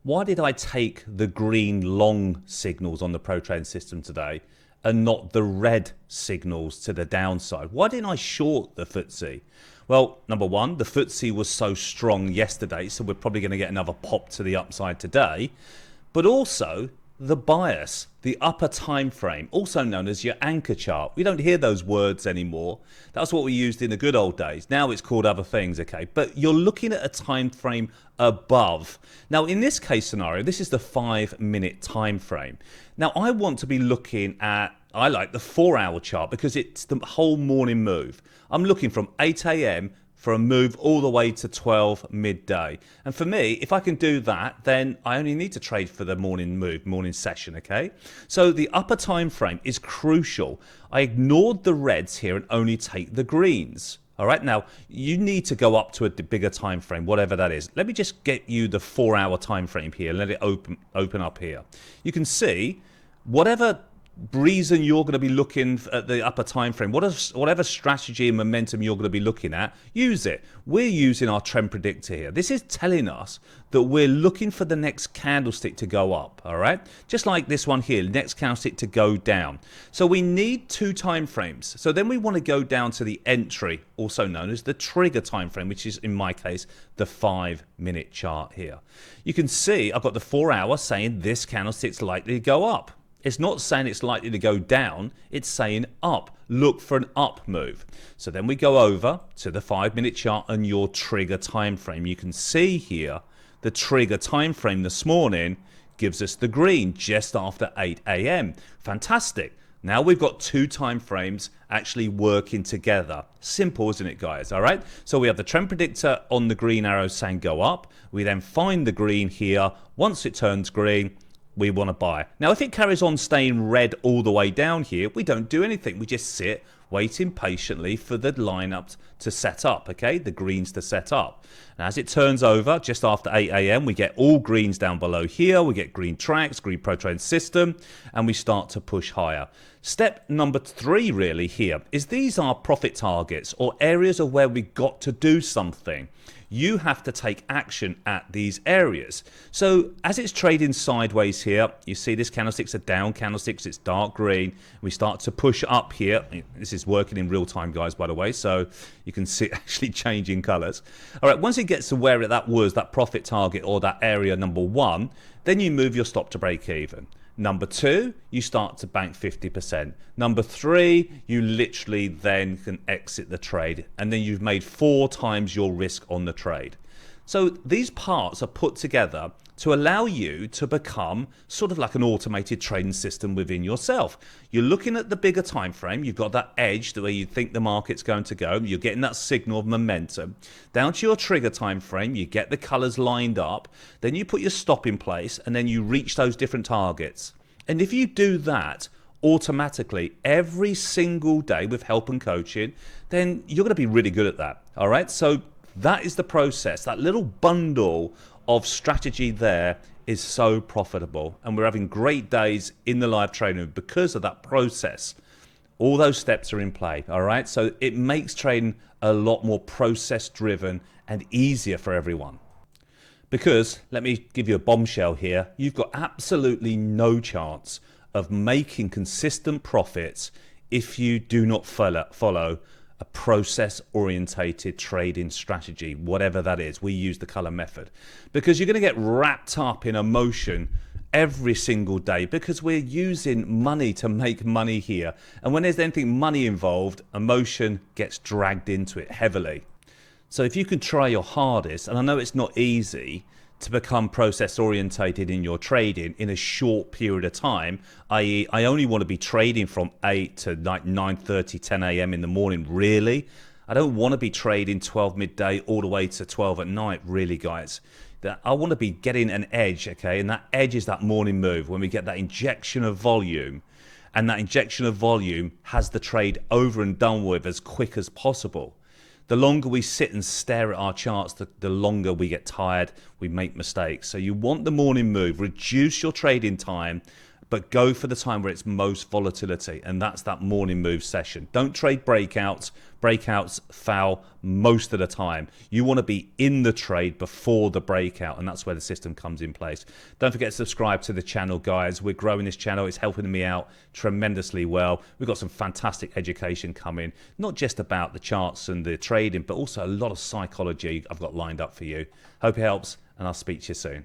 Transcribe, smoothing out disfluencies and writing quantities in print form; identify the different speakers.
Speaker 1: Why did I take the green long signals on the pro trading system today and not the red signals to the downside? Why didn't I short the FTSE? Well, number one, the FTSE was so strong yesterday, so we're probably going to get another pop to the upside today. But also the bias, the upper time frame, also known as your anchor chart. We don't hear those words anymore. That's what we used in the good old days. Now it's called other things, okay? But you're looking at a time frame above. Now in this case scenario, this is the 5-minute time frame. Now I want to be looking at, I like the 4-hour chart because it's the whole morning move. I'm looking from 8 a.m. for a move all the way to 12 midday. And for me, if I can do that, then I only need to trade for the morning move, morning session, okay? So the upper time frame is crucial. I ignored the reds here and only take the greens. All right, now you need to go up to a bigger time frame, whatever that is. Let me just get you the 4-hour time frame here. Let it open up here. You can see whatever reason you're going to be looking at the upper time frame, whatever strategy and momentum you're going to be looking at, use it. We're using our trend predictor here. This is telling us that we're looking for the next candlestick to go up. All right, just like this one here, next candlestick to go down. So we need 2 time frames. So then we want to go down to the entry, also known as the trigger time frame, which is in my case the 5-minute chart here. You can see I've got the 4-hour saying this candlestick's likely to go up. It's not saying it's likely to go down, it's saying up. Look for an up move. So then we go over to the 5-minute chart and your trigger time frame. You can see here the trigger time frame this morning gives us the green just after 8 a.m. Fantastic. Now we've got 2 time frames actually working together. Simple, isn't it, guys? All right. So we have the trend predictor on the green arrow saying go up. We then find the green here. Once it turns green, we want to buy. Now, if it carries on staying red all the way down here, we don't do anything. We just sit waiting patiently for the lineup to set up, okay? The greens to set up. And as it turns over, just after 8 a.m., we get all greens down below here. We get green tracks, green pro trading system, and we start to push higher. Step number 3 really here is these are profit targets or areas of where we got to do something. You have to take action at these areas. So as it's trading sideways here, you see this candlestick's a down candlestick, it's dark green. We start to push up here. This is working in real time, guys, by the way, so you can see it actually changing colors. All right, once it gets to where that was, that profit target or that area number 1, then you move your stop to break even. Number 2, you start to bank 50%. Number 3, you literally then can exit the trade. And then you've made 4 times your risk on the trade. So these parts are put together to allow you to become sort of like an automated trading system within yourself. You're looking at the bigger time frame. You've got that edge the way you think the market's going to go. You're getting that signal of momentum. Down to your trigger time frame, you get the colors lined up. Then you put your stop in place and then you reach those different targets. And if you do that automatically every single day with help and coaching, then you're going to be really good at that. All right. So that is the process. That little bundle of strategy there is so profitable. And we're having great days in the live trading because of that process. All those steps are in play. All right. So it makes trading a lot more process driven and easier for everyone. Because, let me give you a bombshell here, you've got absolutely no chance of making consistent profits if you do not follow a process-orientated trading strategy, whatever that is. We use the color method. Because you're going to get wrapped up in emotion every single day because we're using money to make money here. And when there's anything money involved, emotion gets dragged into it heavily. So if you can try your hardest, and I know it's not easy to become process orientated in your trading in a short period of time, i.e. I only want to be trading from 8 to like 9:30, 10 a.m. in the morning, really. I don't want to be trading 12 midday all the way to 12 at night, really, guys. I want to be getting an edge, okay? And that edge is that morning move when we get that injection of volume, and that injection of volume has the trade over and done with as quick as possible. The longer we sit and stare at our charts, the longer we get tired, we make mistakes. So you want the morning move, reduce your trading time, but go for the time where it's most volatility, and that's that morning move session. Don't trade breakouts. Breakouts foul most of the time. You want to be in the trade before the breakout, and that's where the system comes in place. Don't forget to subscribe to the channel, guys. We're growing this channel. It's helping me out tremendously well. We've got some fantastic education coming, not just about the charts and the trading, but also a lot of psychology I've got lined up for you. Hope it helps, and I'll speak to you soon.